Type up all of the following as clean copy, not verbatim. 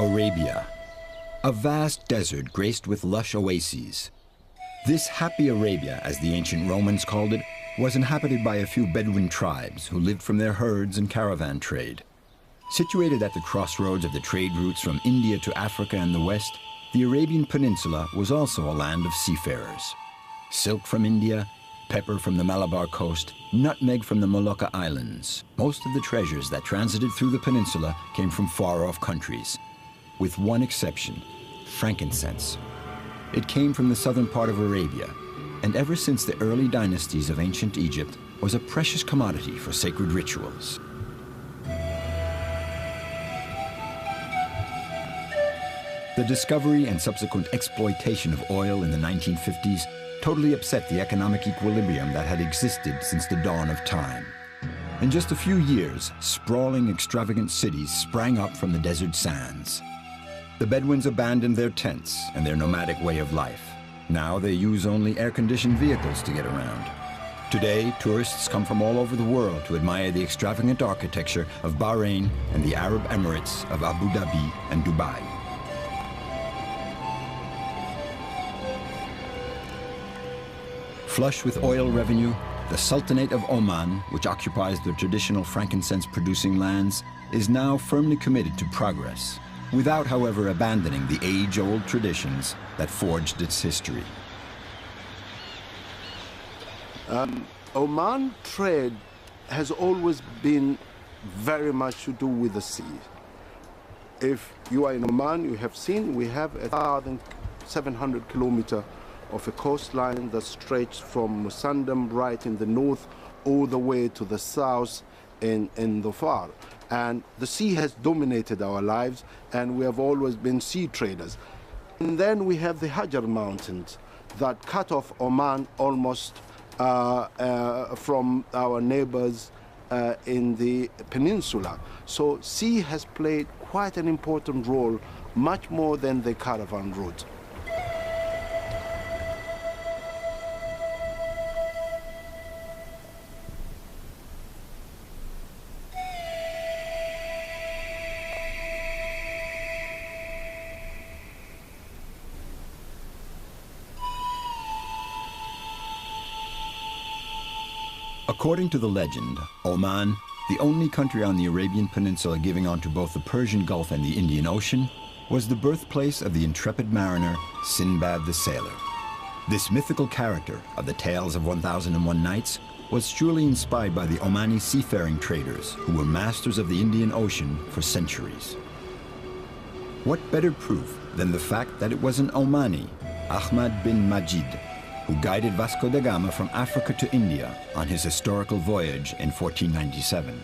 Arabia, a vast desert graced with lush oases. This happy Arabia, as the ancient Romans called it, was inhabited by a few Bedouin tribes who lived from their herds and caravan trade. Situated at the crossroads of the trade routes from India to Africa and the West, the Arabian Peninsula was also a land of seafarers. Silk from India, pepper from the Malabar coast, nutmeg from the Molucca Islands. Most of the treasures that transited through the peninsula came from far-off countries, with one exception, frankincense. It came from the southern part of Arabia, and ever since the early dynasties of ancient Egypt, was a precious commodity for sacred rituals. The discovery and subsequent exploitation of oil in the 1950s totally upset the economic equilibrium that had existed since the dawn of time. In just a few years, sprawling, extravagant cities sprang up from the desert sands. The Bedouins abandoned their tents and their nomadic way of life. Now they use only air-conditioned vehicles to get around. Today, tourists come from all over the world to admire the extravagant architecture of Bahrain and the Arab Emirates of Abu Dhabi and Dubai. Flush with oil revenue, the Sultanate of Oman, which occupies the traditional frankincense-producing lands, is now firmly committed to progress, without, however, abandoning the age-old traditions that forged its history. Oman trade has always been very much to do with the sea. If you are in Oman, you have seen we have 1,700 kilometers of a coastline that stretches from Musandam right in the north all the way to the south in Dhofar. And the sea has dominated our lives, and we have always been sea traders. And then we have the Hajar Mountains that cut off Oman almost from our neighbors in the peninsula. So sea has played quite an important role, much more than the caravan route. According to the legend, Oman, the only country on the Arabian Peninsula giving onto both the Persian Gulf and the Indian Ocean, was the birthplace of the intrepid mariner Sinbad the Sailor. This mythical character of the tales of 1001 Nights was surely inspired by the Omani seafaring traders who were masters of the Indian Ocean for centuries. What better proof than the fact that it was an Omani, Ahmad bin Majid, who guided Vasco da Gama from Africa to India on his historical voyage in 1497.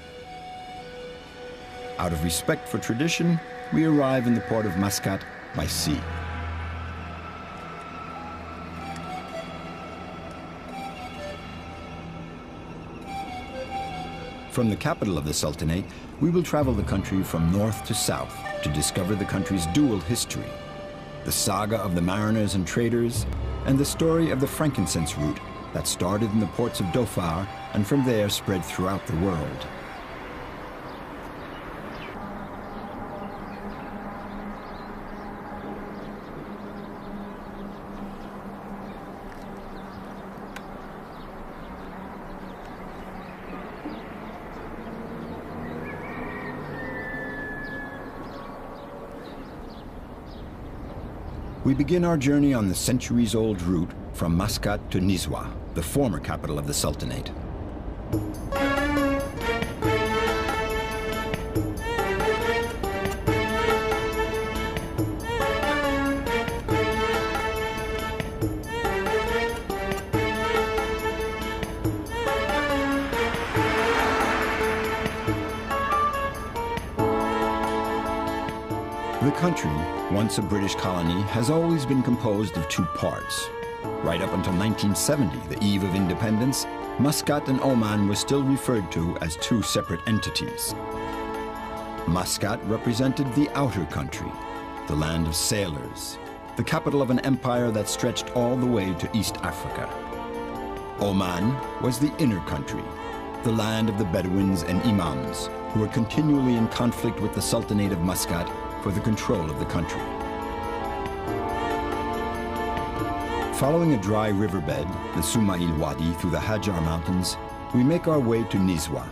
Out of respect for tradition, we arrive in the port of Muscat by sea. From the capital of the Sultanate, we will travel the country from north to south to discover the country's dual history, the saga of the mariners and traders, and the story of the frankincense route that started in the ports of Dhofar and from there spread throughout the world. We begin our journey on the centuries-old route from Muscat to Nizwa, the former capital of the Sultanate. The country, once a British colony, has always been composed of two parts. Right up until 1970, the eve of independence, Muscat and Oman were still referred to as two separate entities. Muscat represented the outer country, the land of sailors, the capital of an empire that stretched all the way to East Africa. Oman was the inner country, the land of the Bedouins and Imams, who were continually in conflict with the Sultanate of Muscat for the control of the country. Following a dry riverbed, the Sumail Wadi, through the Hajar Mountains, we make our way to Nizwa.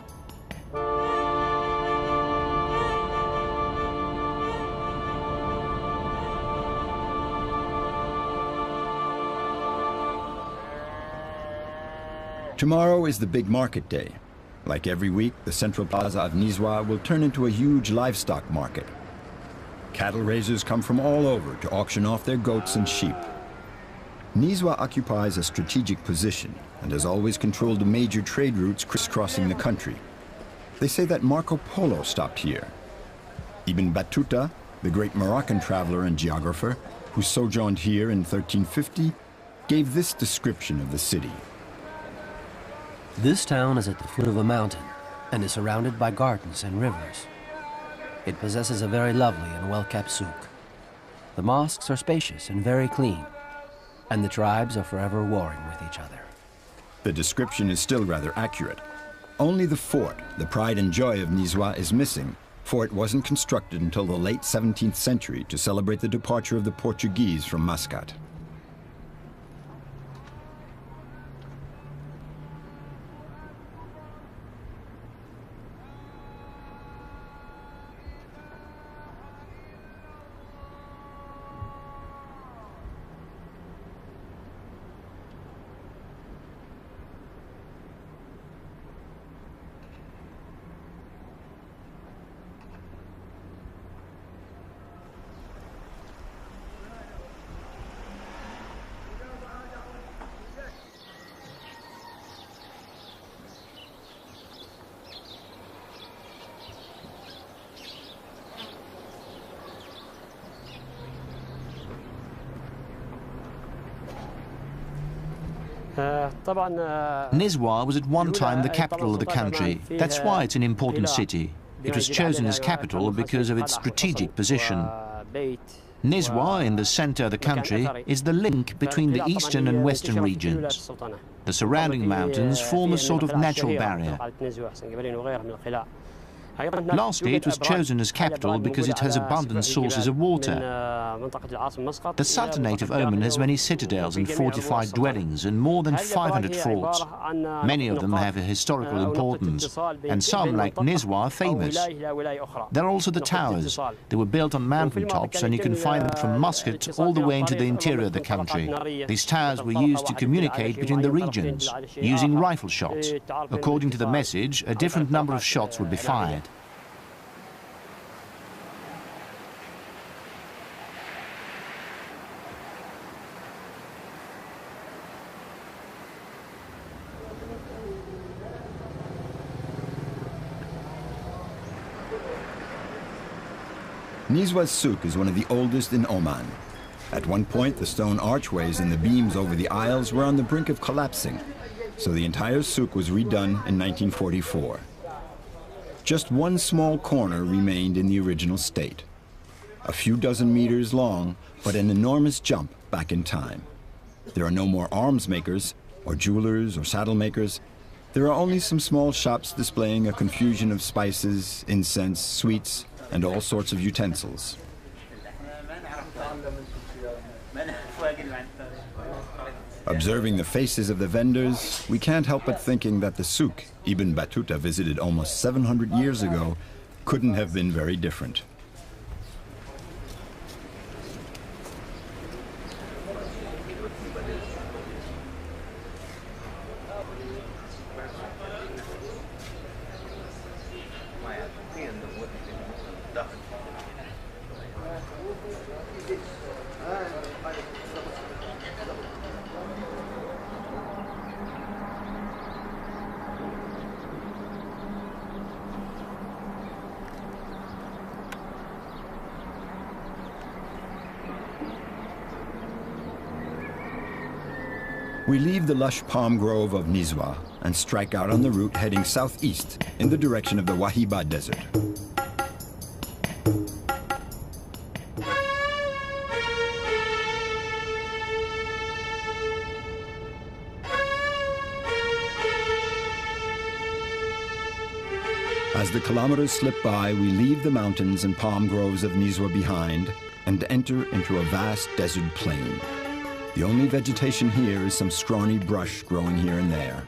Tomorrow is the big market day. Like every week, the central plaza of Nizwa will turn into a huge livestock market. Cattle raisers come from all over to auction off their goats and sheep. Nizwa occupies a strategic position and has always controlled the major trade routes crisscrossing the country. They say that Marco Polo stopped here. Ibn Battuta, the great Moroccan traveler and geographer, who sojourned here in 1350, gave this description of the city. This town is at the foot of a mountain and is surrounded by gardens and rivers. It possesses a very lovely and well-kept souk. The mosques are spacious and very clean, and the tribes are forever warring with each other. The description is still rather accurate. Only the fort, the pride and joy of Nizwa, is missing, for it wasn't constructed until the late 17th century to celebrate the departure of the Portuguese from Muscat. Nizwa was at one time the capital of the country. That's why it's an important city. It was chosen as capital because of its strategic position. Nizwa, in the center of the country, is the link between the eastern and western regions. The surrounding mountains form a sort of natural barrier. Lastly, it was chosen as capital because it has abundant sources of water. The Sultanate of Oman has many citadels and fortified dwellings and more than 500 forts. Many of them have a historical importance, and some, like Nizwa, are famous. There are also the towers. They were built on mountaintops, and you can find them from Muscat all the way into the interior of the country. These towers were used to communicate between the regions, using rifle shots. According to the message, a different number of shots would be fired. Nizwa's souk is one of the oldest in Oman. At one point, the stone archways and the beams over the aisles were on the brink of collapsing, so the entire souk was redone in 1944. Just one small corner remained in the original state. A few dozen meters long, but an enormous jump back in time. There are no more arms makers, or jewelers, or saddle makers. There are only some small shops displaying a confusion of spices, incense, sweets, and all sorts of utensils. Observing the faces of the vendors, we can't help but thinking that the souk Ibn Battuta visited almost 700 years ago couldn't have been very different. We leave the lush palm grove of Nizwa and strike out on the route heading southeast in the direction of the Wahiba Desert. As the kilometers slip by, we leave the mountains and palm groves of Nizwa behind and enter into a vast desert plain. The only vegetation here is some scrawny brush growing here and there.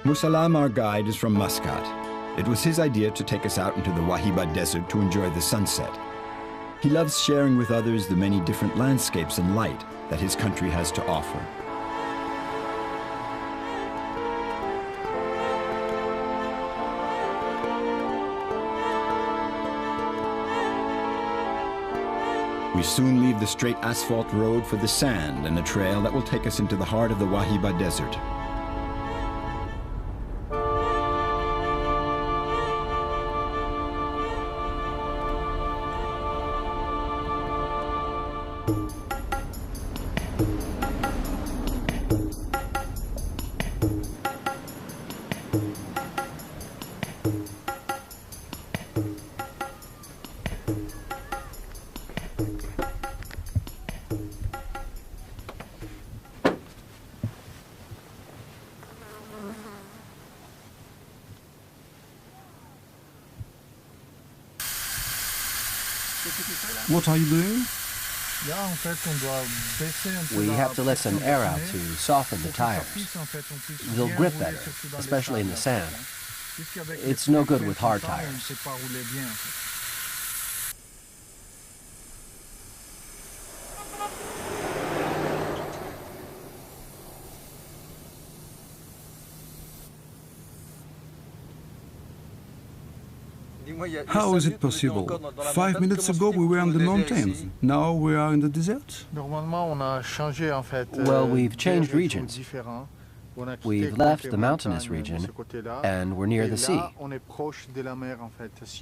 Musalam, our guide, is from Muscat. It was his idea to take us out into the Wahiba Desert to enjoy the sunset. He loves sharing with others the many different landscapes and light that his country has to offer. We soon leave the straight asphalt road for the sand and a trail that will take us into the heart of the Wahiba Desert. What are you doing? We have to let some air out to soften the tires. They'll grip better, especially in the sand. It's no good with hard tires. How is it possible? 5 minutes ago we were in the mountains. Now we are in the desert? Well, we've changed regions. We've left the mountainous region and we're near the sea.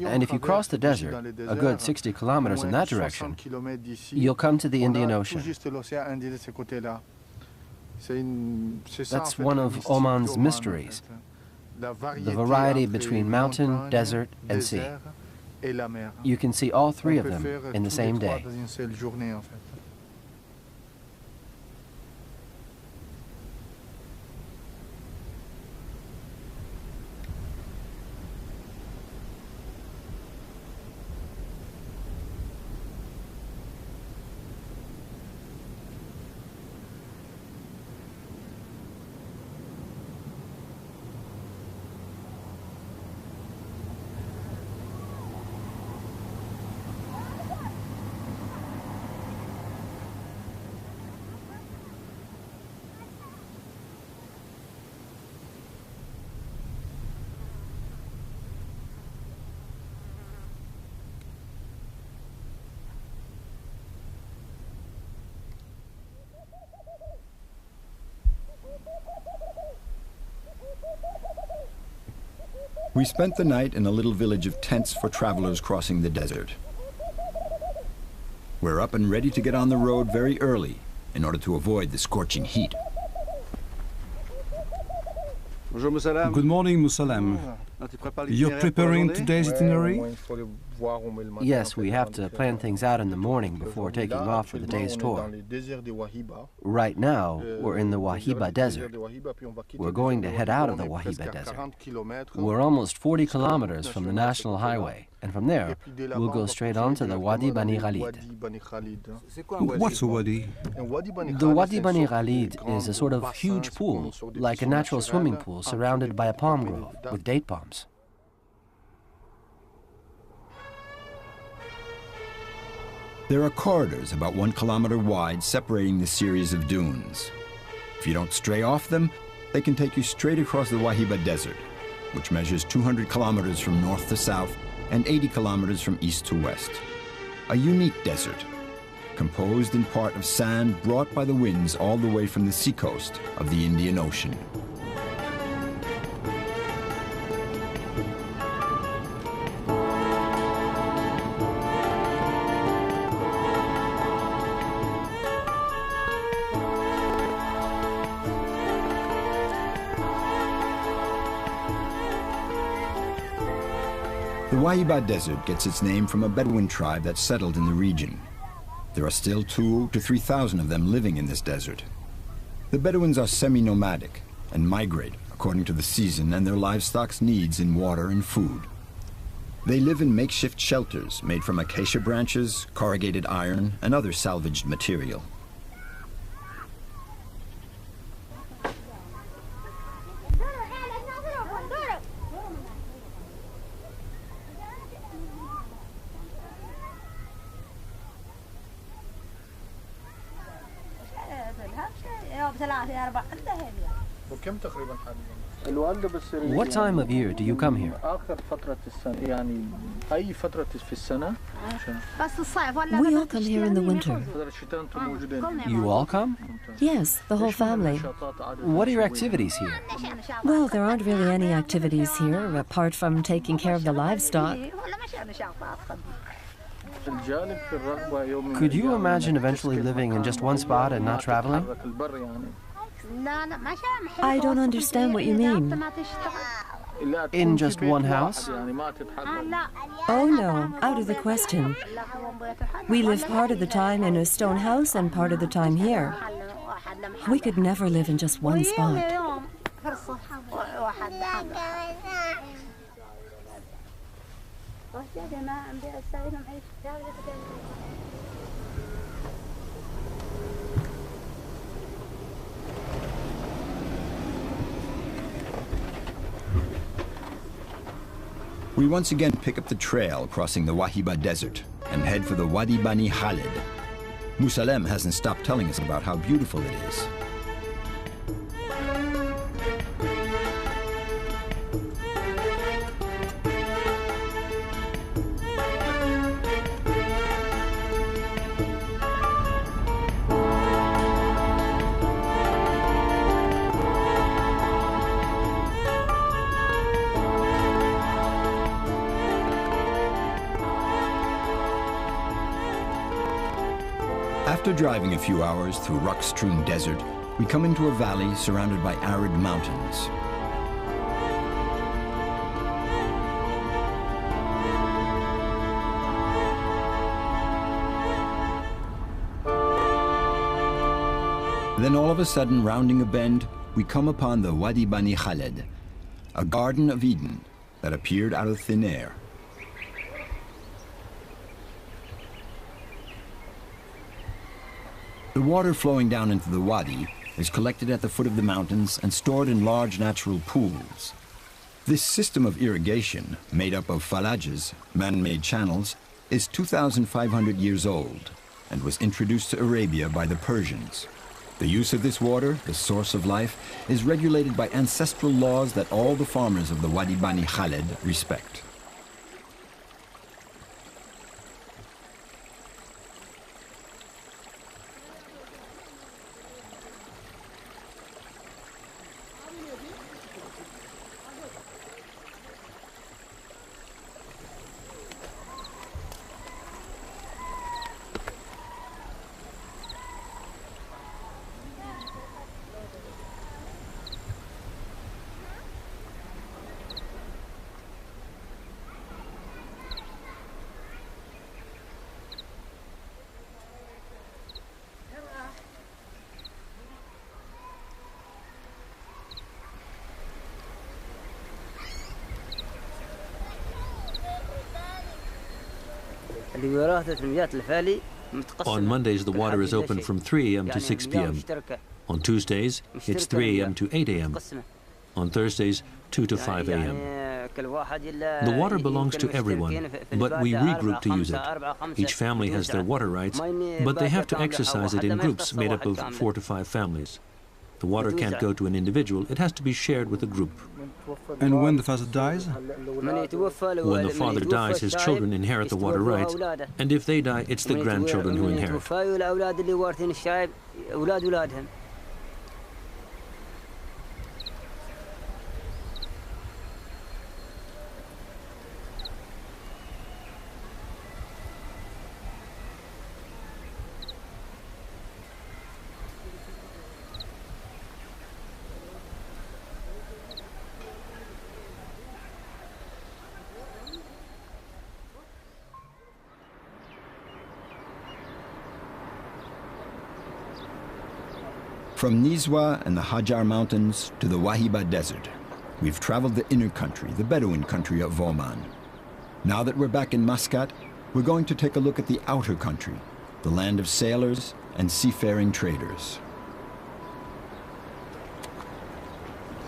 And if you cross the desert, a good 60 kilometers in that direction, you'll come to the Indian Ocean. That's one of Oman's mysteries. The variety between mountain, desert, and sea. You can see all three of them in the same day. We spent the night in a little village of tents for travelers crossing the desert. We're up and ready to get on the road very early in order to avoid the scorching heat. Good morning, Musalam. You're preparing today's itinerary? Yes, we have to plan things out in the morning before taking off for the day's tour. Right now, we're in the Wahiba Desert. We're going to head out of the Wahiba Desert. We're almost 40 kilometers from the National Highway, and from there, we'll go straight on to the Wadi Bani Khalid. What's a wadi? The Wadi Bani Khalid is a sort of huge pool, like a natural swimming pool surrounded by a palm grove with date palms. There are corridors about 1 kilometer wide separating the series of dunes. If you don't stray off them, they can take you straight across the Wahiba Desert, which measures 200 kilometers from north to south and 80 kilometers from east to west. A unique desert, composed in part of sand brought by the winds all the way from the seacoast of the Indian Ocean. The Wahiba Desert gets its name from a Bedouin tribe that settled in the region. There are still 2,000 to 3,000 of them living in this desert. The Bedouins are semi-nomadic and migrate according to the season and their livestock's needs in water and food. They live in makeshift shelters made from acacia branches, corrugated iron, and other salvaged material. What time of year do you come here? We all come here in the winter. You all come? Yes, the whole family. What are your activities here? Well, there aren't really any activities here apart from taking care of the livestock. Could you imagine eventually living in just one spot and not traveling? I don't understand what you mean. In just one house? Oh no, out of the question. We live part of the time in a stone house and part of the time here. We could never live in just one spot. We once again pick up the trail crossing the Wahiba Desert and head for the Wadi Bani Khalid. Musalem hasn't stopped telling us about how beautiful it is. After driving a few hours through rock-strewn desert, we come into a valley surrounded by arid mountains. Then all of a sudden, rounding a bend, we come upon the Wadi Bani Khalid, a Garden of Eden that appeared out of thin air. The water flowing down into the wadi is collected at the foot of the mountains and stored in large natural pools. This system of irrigation, made up of falages, man-made channels, is 2,500 years old and was introduced to Arabia by the Persians. The use of this water, the source of life, is regulated by ancestral laws that all the farmers of the Wadi Bani Khalid respect. On Mondays, the water is open from 3 a.m. to 6 p.m. On Tuesdays, it's 3 a.m. to 8 a.m. On Thursdays, 2 to 5 a.m. The water belongs to everyone, but we regroup to use it. Each family has their water rights, but they have to exercise it in groups made up of 4 to 5 families. The water can't go to an individual, it has to be shared with a group. And when the father dies? When the father dies, his children inherit the water rights, and if they die, it's the grandchildren who inherit. From Nizwa and the Hajar Mountains to the Wahiba Desert, we've traveled the inner country, the Bedouin country of Oman. Now that we're back in Muscat, we're going to take a look at the outer country, the land of sailors and seafaring traders.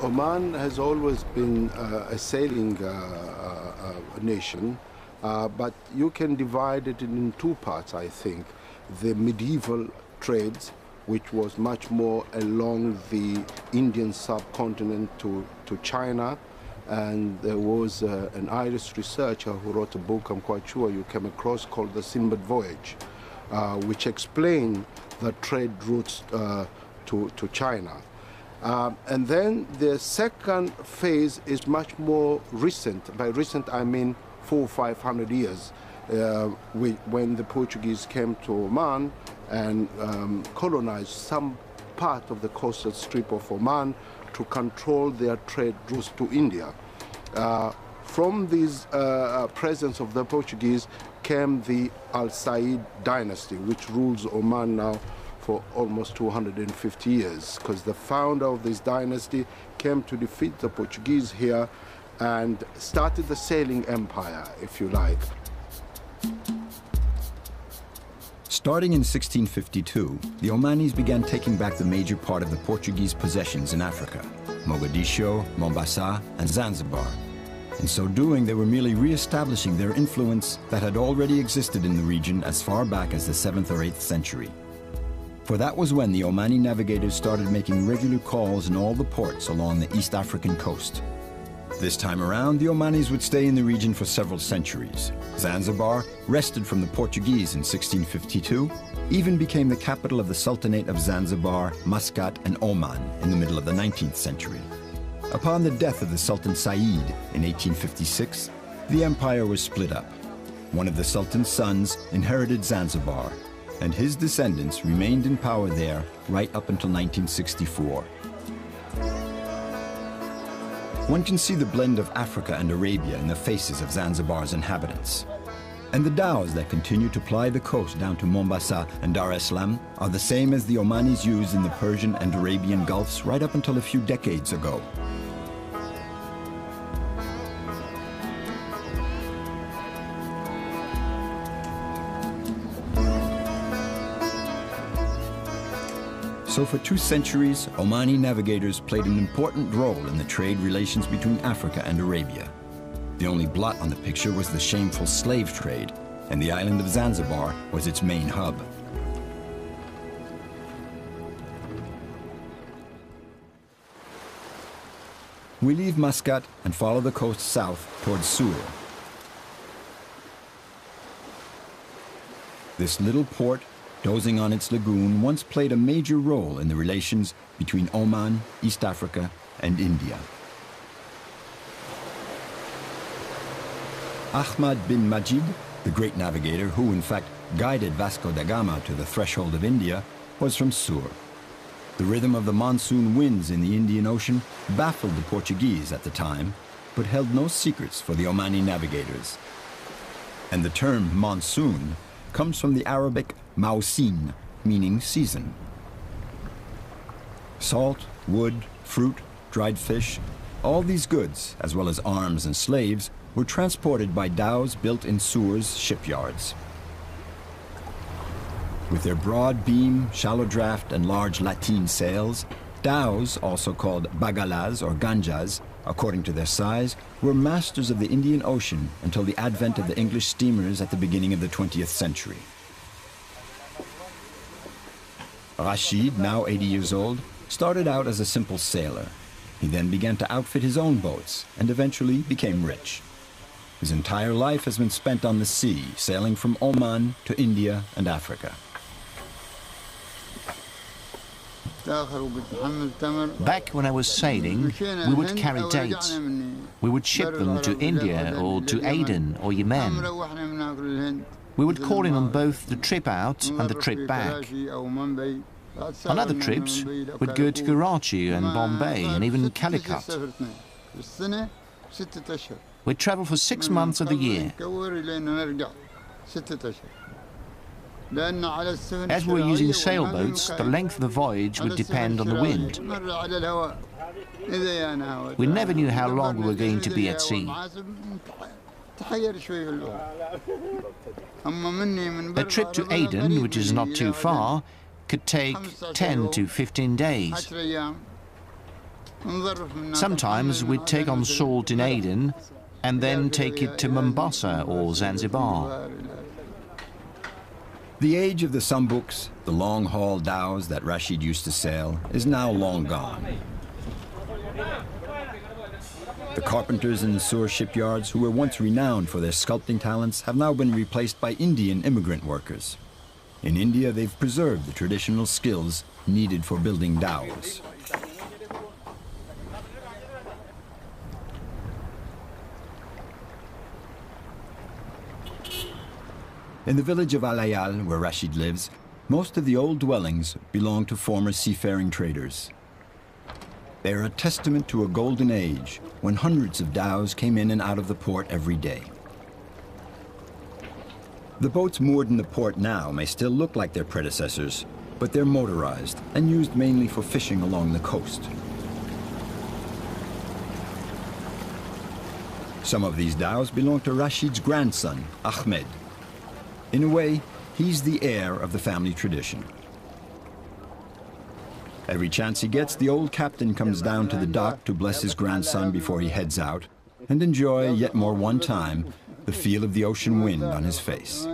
Oman has always been a sailing nation, but you can divide it in two parts, I think. The medieval trades, which was much more along the Indian subcontinent to China. And there was an Irish researcher who wrote a book, I'm quite sure you came across, called The Sinbad Voyage, which explained the trade routes to China. And then the second phase is much more recent. By recent, I mean 400 or 500 years, when the Portuguese came to Oman and colonized some part of the coastal strip of Oman to control their trade routes to India. From this presence of the Portuguese came the Al Said dynasty, which rules Oman now for almost 250 years, because the founder of this dynasty came to defeat the Portuguese here and started the sailing empire, if you like. Starting in 1652, the Omanis began taking back the major part of the Portuguese possessions in Africa, Mogadishu, Mombasa, and Zanzibar. In so doing, they were merely re-establishing their influence that had already existed in the region as far back as the 7th or 8th century. For that was when the Omani navigators started making regular calls in all the ports along the East African coast. This time around, the Omanis would stay in the region for several centuries. Zanzibar, wrested from the Portuguese in 1652, even became the capital of the Sultanate of Zanzibar, Muscat, and Oman in the middle of the 19th century. Upon the death of the Sultan Said in 1856, the empire was split up. One of the Sultan's sons inherited Zanzibar, and his descendants remained in power there right up until 1964. One can see the blend of Africa and Arabia in the faces of Zanzibar's inhabitants. And the dhows that continue to ply the coast down to Mombasa and Dar es Salaam are the same as the Omanis used in the Persian and Arabian Gulfs right up until a few decades ago. So for 2 centuries, Omani navigators played an important role in the trade relations between Africa and Arabia. The only blot on the picture was the shameful slave trade, and the island of Zanzibar was its main hub. We leave Muscat and follow the coast south towards Sur. This little port, dozing on its lagoon, once played a major role in the relations between Oman, East Africa, and India. Ahmad bin Majid, the great navigator who in fact guided Vasco da Gama to the threshold of India, was from Sur. The rhythm of the monsoon winds in the Indian Ocean baffled the Portuguese at the time, but held no secrets for the Omani navigators. And the term monsoon comes from the Arabic mausin, meaning season. Salt, wood, fruit, dried fish, all these goods, as well as arms and slaves, were transported by dhows built in Sur's shipyards. With their broad beam, shallow draft, and large lateen sails, dhows, also called bagalas or ganjas, according to their size, were masters of the Indian Ocean until the advent of the English steamers at the beginning of the 20th century. Rashid, now 80 years old, started out as a simple sailor. He then began to outfit his own boats and eventually became rich. His entire life has been spent on the sea, sailing from Oman to India and Africa. Back when I was sailing, we would carry dates. We would ship them to India or to Aden or Yemen. We would call in on both the trip out and the trip back. On other trips, we'd go to Karachi and Bombay and even Calicut. We'd travel for 6 months of the year. As we're using sailboats, the length of the voyage would depend on the wind. We never knew how long we were going to be at sea. A trip to Aden, which is not too far, could take 10 to 15 days. Sometimes we'd take on salt in Aden and then take it to Mombasa or Zanzibar. The age of the Sambuks, the long-haul dhows that Rashid used to sail, is now long gone. The carpenters in the Sur shipyards, who were once renowned for their sculpting talents, have now been replaced by Indian immigrant workers. In India, they've preserved the traditional skills needed for building dhows. In the village of Alayal, where Rashid lives, most of the old dwellings belong to former seafaring traders. They are a testament to a golden age when hundreds of dhows came in and out of the port every day. The boats moored in the port now may still look like their predecessors, but they're motorized and used mainly for fishing along the coast. Some of these dhows belong to Rashid's grandson, Ahmed. In a way, he's the heir of the family tradition. Every chance he gets, the old captain comes down to the dock to bless his grandson before he heads out and enjoy, yet more one time, the feel of the ocean wind on his face.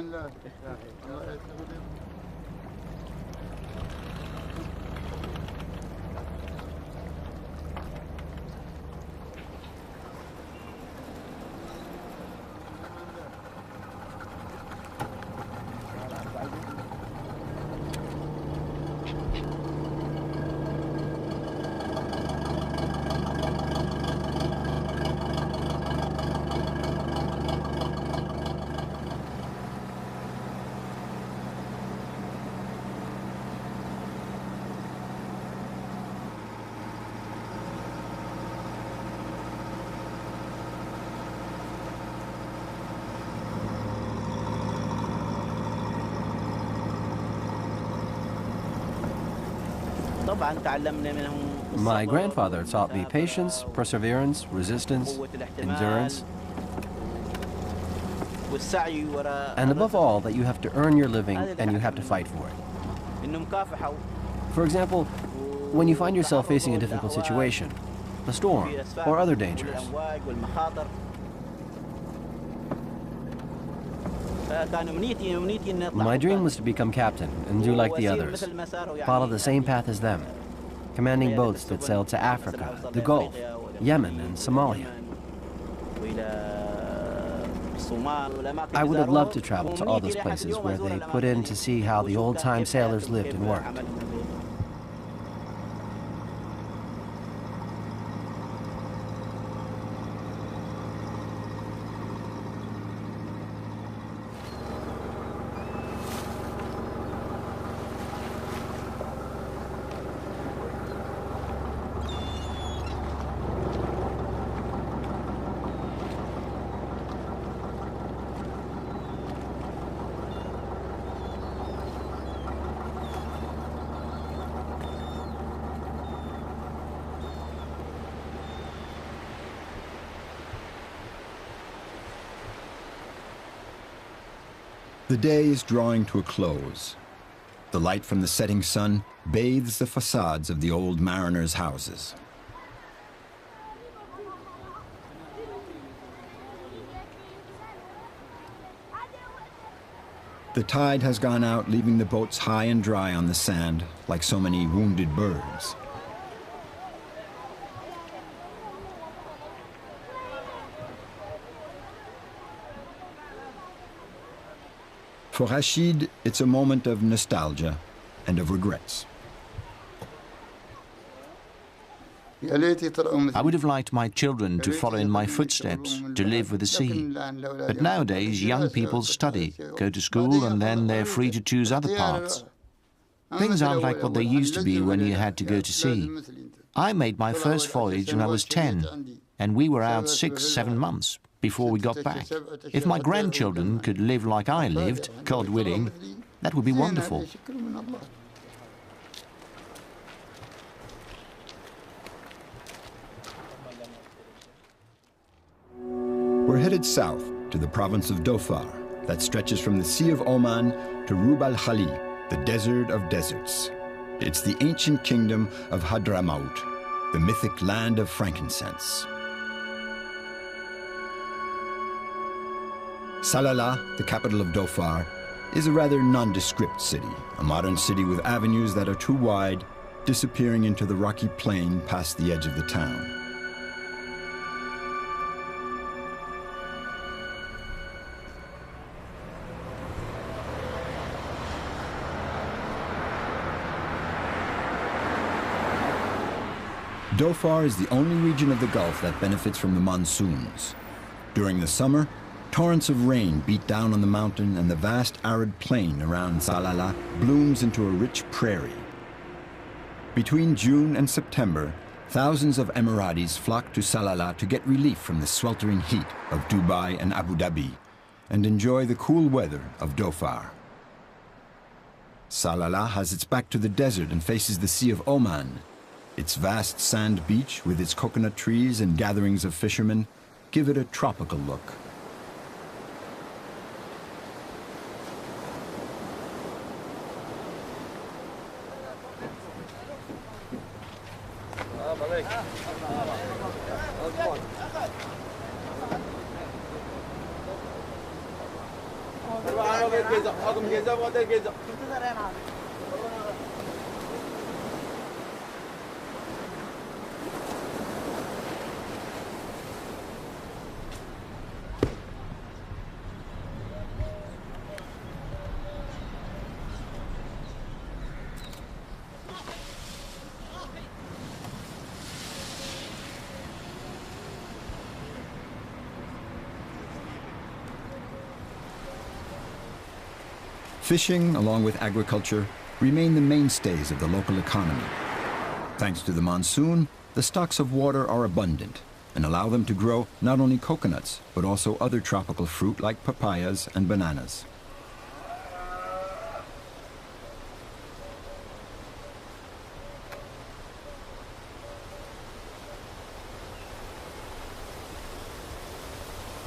My grandfather taught me patience, perseverance, resistance, endurance, and above all, that you have to earn your living and you have to fight for it. For example, when you find yourself facing a difficult situation, a storm, or other dangers, my dream was to become captain and do like the others, follow the same path as them, commanding boats that sailed to Africa, the Gulf, Yemen, and Somalia. I would have loved to travel to all those places where they put in to see how the old-time sailors lived and worked. The day is drawing to a close. The light from the setting sun bathes the facades of the old mariners' houses. The tide has gone out, leaving the boats high and dry on the sand, like so many wounded birds. For Rashid, it's a moment of nostalgia and of regrets. I would have liked my children to follow in my footsteps, to live with the sea. But nowadays, young people study, go to school, and then they're free to choose other paths. Things aren't like what they used to be when you had to go to sea. I made my first voyage when I was 10, and we were out 6-7 months before we got back. If my grandchildren could live like I lived, God willing, That would be wonderful. We're headed south to the province of Dhofar that stretches from the Sea of Oman to Rub al-Khali, the desert of deserts. It's the ancient kingdom of Hadramaut, the mythic land of frankincense. Salalah, the capital of Dhofar, is a rather nondescript city, a modern city with avenues that are too wide, disappearing into the rocky plain past the edge of the town. Dhofar is the only region of the Gulf that benefits from the monsoons. During the summer, torrents of rain beat down on the mountain, and the vast arid plain around Salalah blooms into a rich prairie. Between June and September, thousands of Emiratis flock to Salalah to get relief from the sweltering heat of Dubai and Abu Dhabi and enjoy the cool weather of Dhofar. Salalah has its back to the desert and faces the Sea of Oman. Its vast sand beach with its coconut trees and gatherings of fishermen give it a tropical look. Fishing, along with agriculture, remain the mainstays of the local economy. Thanks to the monsoon, the stocks of water are abundant and allow them to grow not only coconuts, but also other tropical fruit like papayas and bananas.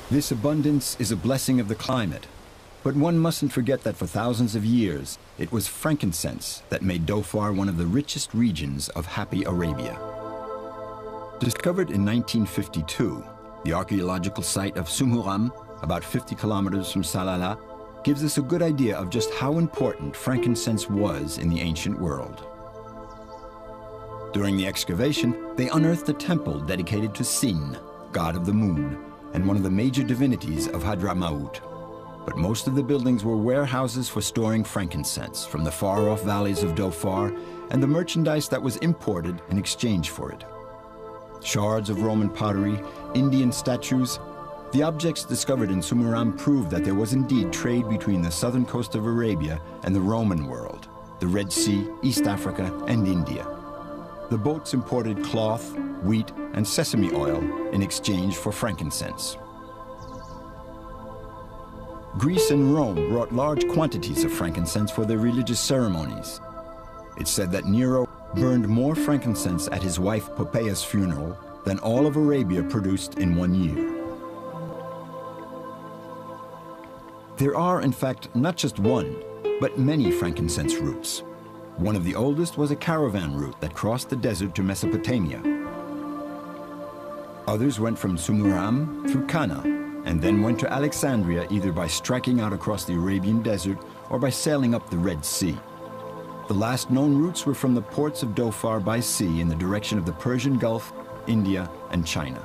This abundance is a blessing of the climate. But one mustn't forget that for thousands of years, it was frankincense that made Dhofar one of the richest regions of happy Arabia. Discovered in 1952, the archaeological site of Sumuram, about 50 kilometers from Salalah, gives us a good idea of just how important frankincense was in the ancient world. During the excavation, they unearthed a temple dedicated to Sin, god of the moon, and one of the major divinities of Hadramaut. But most of the buildings were warehouses for storing frankincense from the far-off valleys of Dhofar and the merchandise that was imported in exchange for it. Shards of Roman pottery, Indian statues, the objects discovered in Sumuram prove that there was indeed trade between the southern coast of Arabia and the Roman world, the Red Sea, East Africa, and India. The boats imported cloth, wheat, and sesame oil in exchange for frankincense. Greece and Rome brought large quantities of frankincense for their religious ceremonies. It's said that Nero burned more frankincense at his wife Poppaea's funeral than all of Arabia produced in 1 year. There are, in fact, not just one, but many frankincense routes. One of the oldest was a caravan route that crossed the desert to Mesopotamia. Others went from Sumuram through Cana, and then went to Alexandria either by striking out across the Arabian desert or by sailing up the Red Sea. The last known routes were from the ports of Dhofar by sea in the direction of the Persian Gulf, India, and China.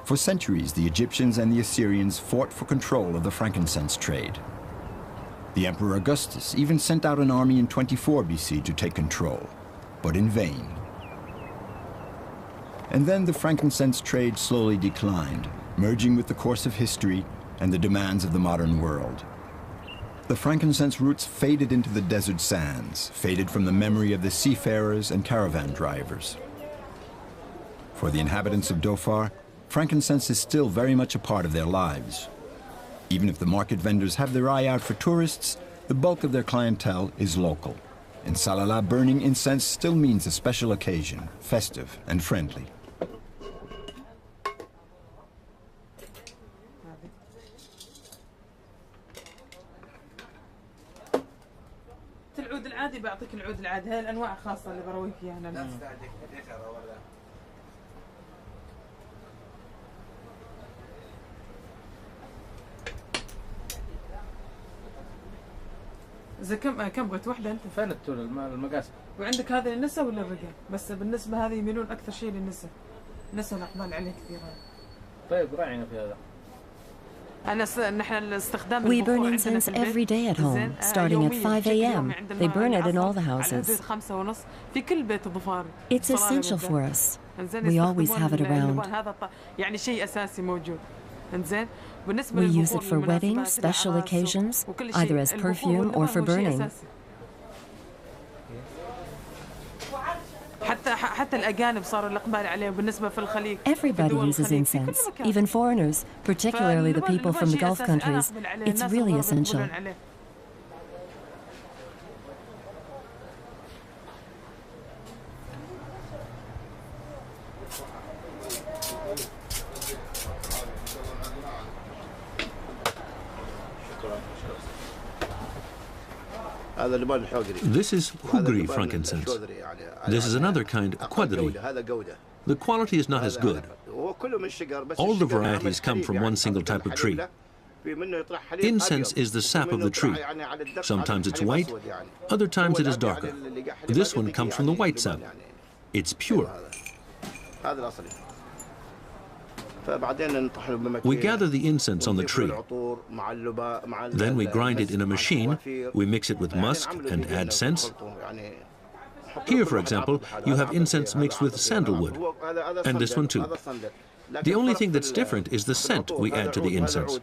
For centuries, the Egyptians and the Assyrians fought for control of the frankincense trade. The Emperor Augustus even sent out an army in 24 BC to take control, but in vain. And then the frankincense trade slowly declined, merging with the course of history and the demands of the modern world. The frankincense routes faded into the desert sands, faded from the memory of the seafarers and caravan drivers. For the inhabitants of Dhofar, frankincense is still very much a part of their lives. Even if the market vendors have their eye out for tourists, The bulk of their clientele is local. In Salalah, burning incense still means a special occasion, festive and friendly. العود العادي بعطيك العود العادي، هاي الانواع خاصه اللي برويك اياها هنا. إذا كم قلت واحدة أنت؟ فين التول المقاس؟ وعندك هذه النساء ولا الرجال؟ بس بالنسبة هذه يميلون أكثر شيء للنساء. النساء الأقبال عليه كثير هذا. طيب راعينا في هذا. We burn incense every day at home, starting at 5 a.m. They burn it in all the houses. It's essential for us. We always have it around. We use it for weddings, special occasions, either as perfume or for burning. Everybody uses incense, even foreigners, particularly the people from the Gulf countries. It's really essential. This is Hugri frankincense. This is another kind, Quadri. The quality is not as good. All the varieties come from one single type of tree. Incense is the sap of the tree. Sometimes it's white, other times it is darker. This one comes from the white sap. It's pure. We gather the incense on the tree. Then we grind it in a machine, we mix it with musk and add scents. Here, for example, you have incense mixed with sandalwood, and this one too. The only thing that's different is the scent we add to the incense.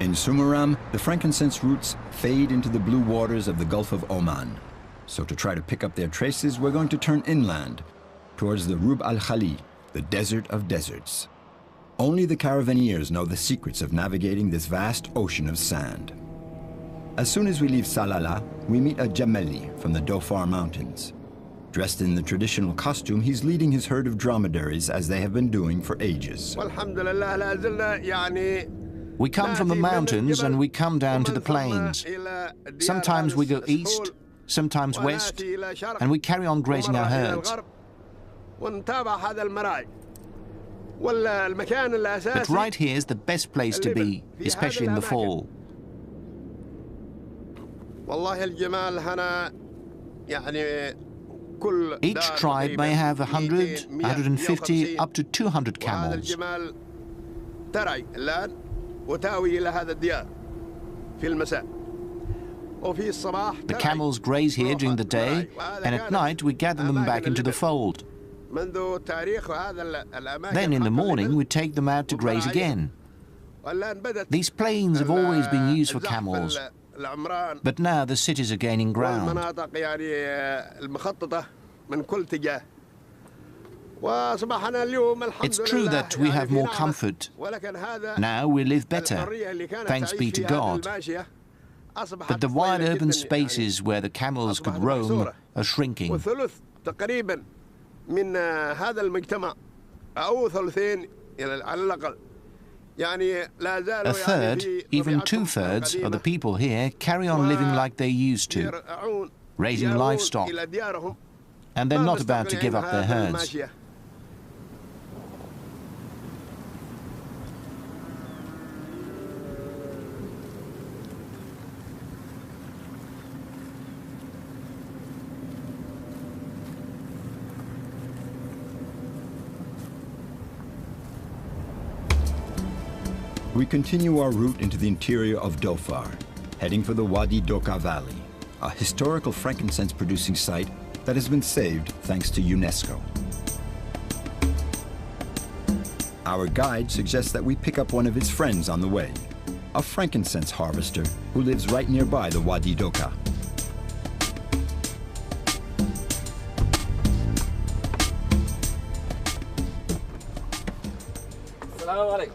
In Sumaram, the frankincense roots fade into the blue waters of the Gulf of Oman. So to try to pick up their traces, we're going to turn inland, towards the Rub al-Khali, the desert of deserts. Only the caravaneers know the secrets of navigating this vast ocean of sand. As soon as we leave Salalah, we meet a Jameli from the Dhofar Mountains. Dressed in the traditional costume, he's leading his herd of dromedaries as they have been doing for ages. We come from the mountains and we come down to the plains. Sometimes we go east, sometimes west, and we carry on grazing our herds. But right here is the best place to be, especially in the fall. Each tribe may have 100, 150, up to 200 camels. The camels graze here during the day, and at night we gather them back into the fold. Then in the morning we take them out to graze again. These plains have always been used for camels, but now the cities are gaining ground. It's true that we have more comfort. Now we live better, thanks be to God. But the wide urban spaces where the camels could roam are shrinking. A third, even two-thirds of the people here carry on living like they used to, raising livestock, and they're not about to give up their herds. We continue our route into the interior of Dhofar, heading for the Wadi Doka Valley, a historical frankincense-producing site that has been saved thanks to UNESCO. Our guide suggests that we pick up one of his friends on the way, a frankincense harvester who lives right nearby the Wadi Doka. السلام عليكم.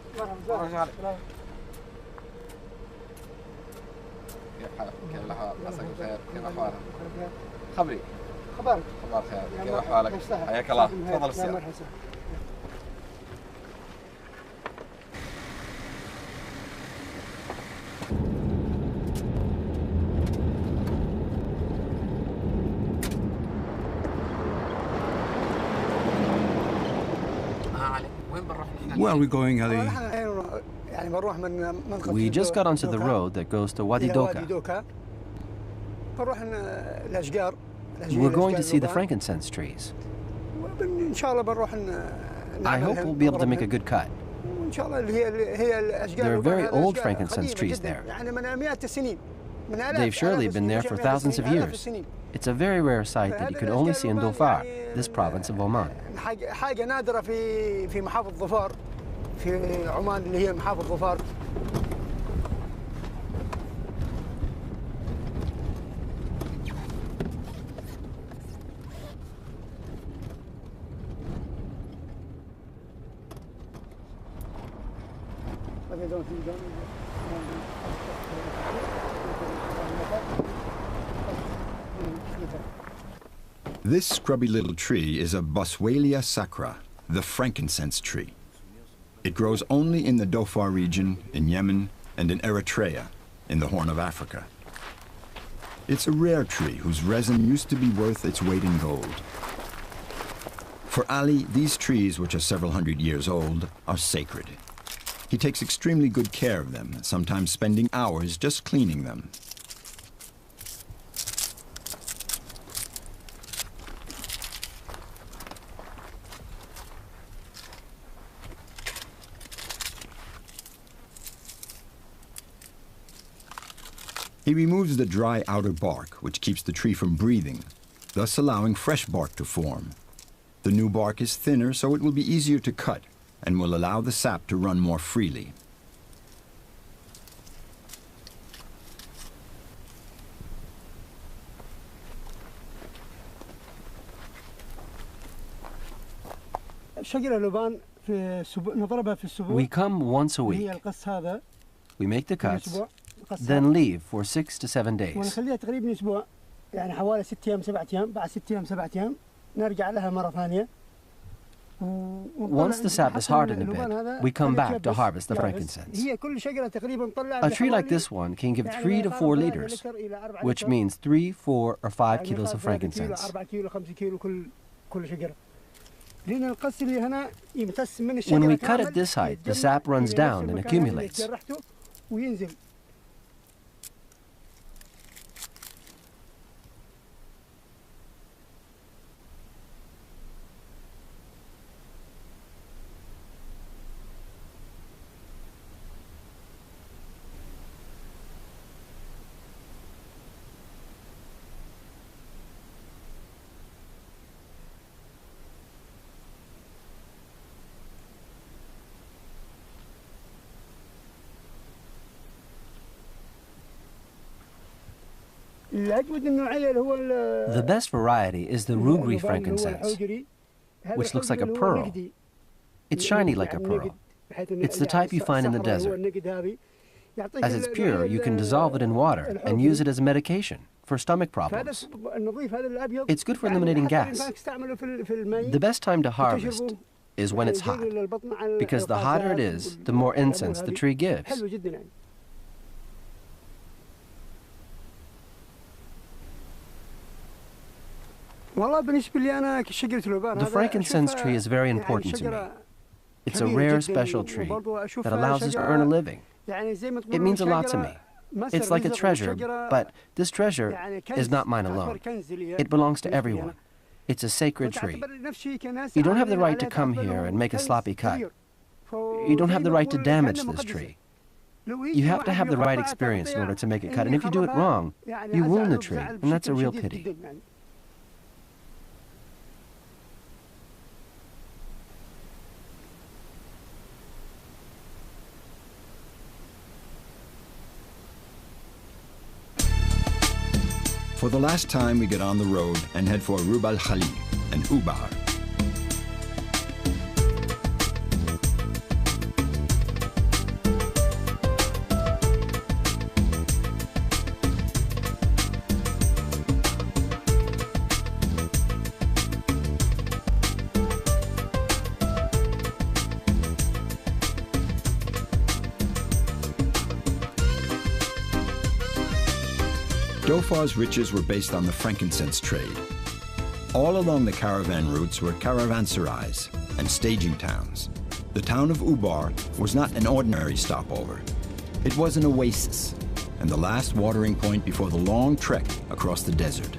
كيف حالك؟ كيف الأحوال؟ عساك بخير، كيف أحوالك؟ خبري. خبر خير، كيف أحوالك؟ حياك الله، تفضل السيارة. Where are we going, Ali? We just got onto the road that goes to Wadi Doka. We're going to see the frankincense trees. I hope we'll be able to make a good cut. There are very old frankincense trees there. They've surely been there for thousands of years. It's a very rare sight that you could only see in Dhofar, this province of Oman. في عمان اللي هي محافظ ظفار. This scrubby little tree is a Boswellia sacra, the frankincense tree. It grows only in the Dhofar region, in Yemen, and in Eritrea, in the Horn of Africa. It's a rare tree whose resin used to be worth its weight in gold. For Ali, these trees, which are several hundred years old, are sacred. He takes extremely good care of them, sometimes spending hours just cleaning them. He removes the dry outer bark, which keeps the tree from breathing, thus allowing fresh bark to form. The new bark is thinner, so it will be easier to cut and will allow the sap to run more freely. We come once a week. We make the cuts, then leave for 6 to 7 days. Once the sap is hardened a bit, we come back to harvest the frankincense. A tree like this one can give 3 to 4 liters, which means 3, 4, or 5 kilos of frankincense. When we cut at this height, the sap runs down and accumulates. The best variety is the Rugri frankincense, which looks like a pearl. It's shiny like a pearl. It's the type you find in the desert. As it's pure, you can dissolve it in water and use it as a medication for stomach problems. It's good for eliminating gas. The best time to harvest is when it's hot, because the hotter it is, the more incense the tree gives. The frankincense tree is very important to me. It's a rare, special tree that allows us to earn a living. It means a lot to me. It's like a treasure, but this treasure is not mine alone. It belongs to everyone. It's a sacred tree. You don't have the right to come here and make a sloppy cut. You don't have the right to damage this tree. You have to have the right experience in order to make it cut, and if you do it wrong, you wound the tree, and that's a real pity. For the last time, we get on the road and head for Rub al Khali and Ubar. Dofar's riches were based on the frankincense trade. All along the caravan routes were caravanserais and staging towns. The town of Ubar was not an ordinary stopover. It was an oasis and the last watering point before the long trek across the desert.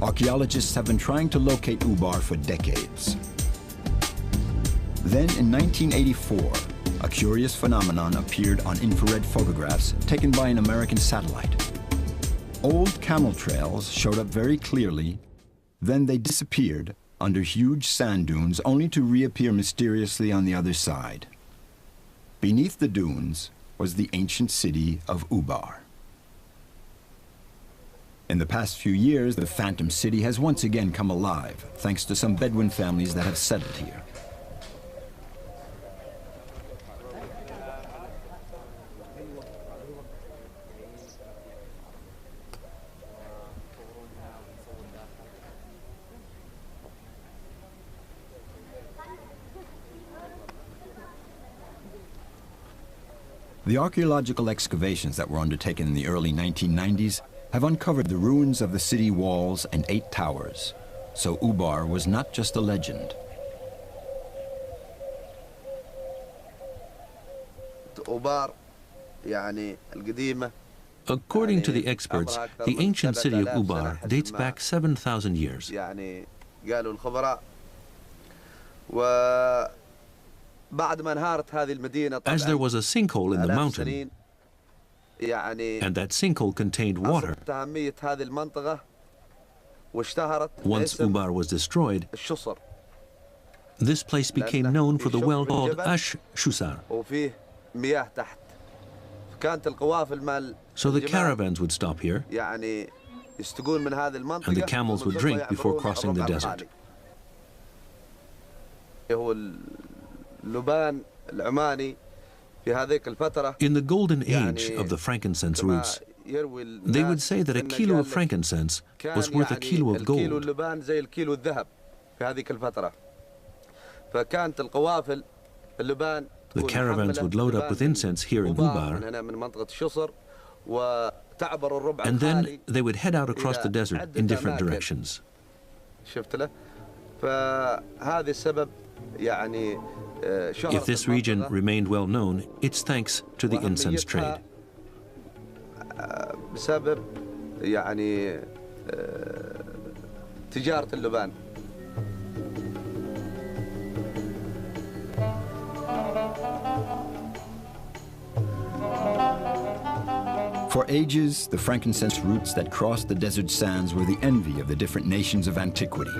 Archaeologists have been trying to locate Ubar for decades. Then in 1984, a curious phenomenon appeared on infrared photographs taken by an American satellite. Old camel trails showed up very clearly, then they disappeared under huge sand dunes only to reappear mysteriously on the other side. Beneath the dunes was the ancient city of Ubar. In the past few years, the phantom city has once again come alive, thanks to some Bedouin families that have settled here. The archaeological excavations that were undertaken in the early 1990s have uncovered the ruins of the city walls and 8 towers. So Ubar was not just a legend. According to the experts, the ancient city of Ubar dates back 7,000 years. As there was a sinkhole in the mountain, and that sinkhole contained water, once Ubar was destroyed, this place became known for the well called Ash Shusar. So the caravans would stop here, and the camels would drink before crossing the desert. In the golden age of the frankincense roots, they would say that a kilo of frankincense was worth a kilo of gold. The caravans would load up with incense here in Ubar, and then they would head out across the desert in different directions. If this region remained well known, it's thanks to the incense trade. For ages, the frankincense routes that crossed the desert sands were the envy of the different nations of antiquity.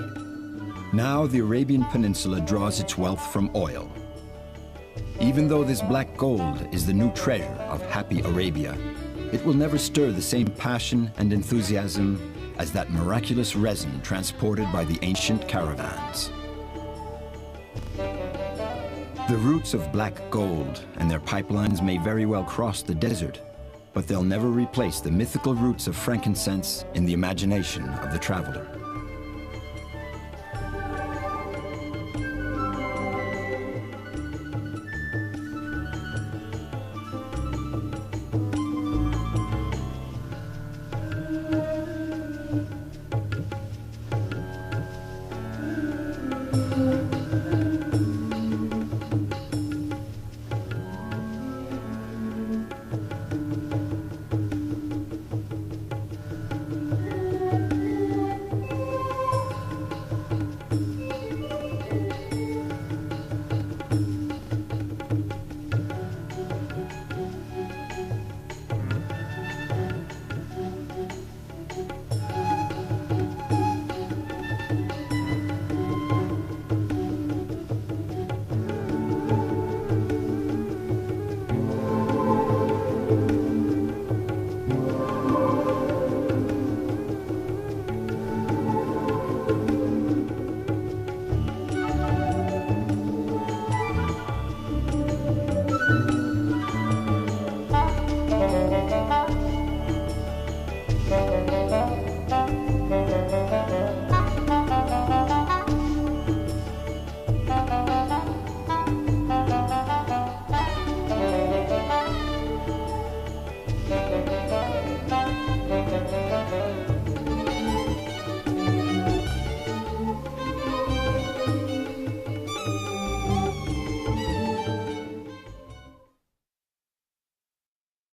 Now the Arabian Peninsula draws its wealth from oil. Even though this black gold is the new treasure of happy Arabia, it will never stir the same passion and enthusiasm as that miraculous resin transported by the ancient caravans. The roots of black gold and their pipelines may very well cross the desert, but they'll never replace the mythical roots of frankincense in the imagination of the traveler.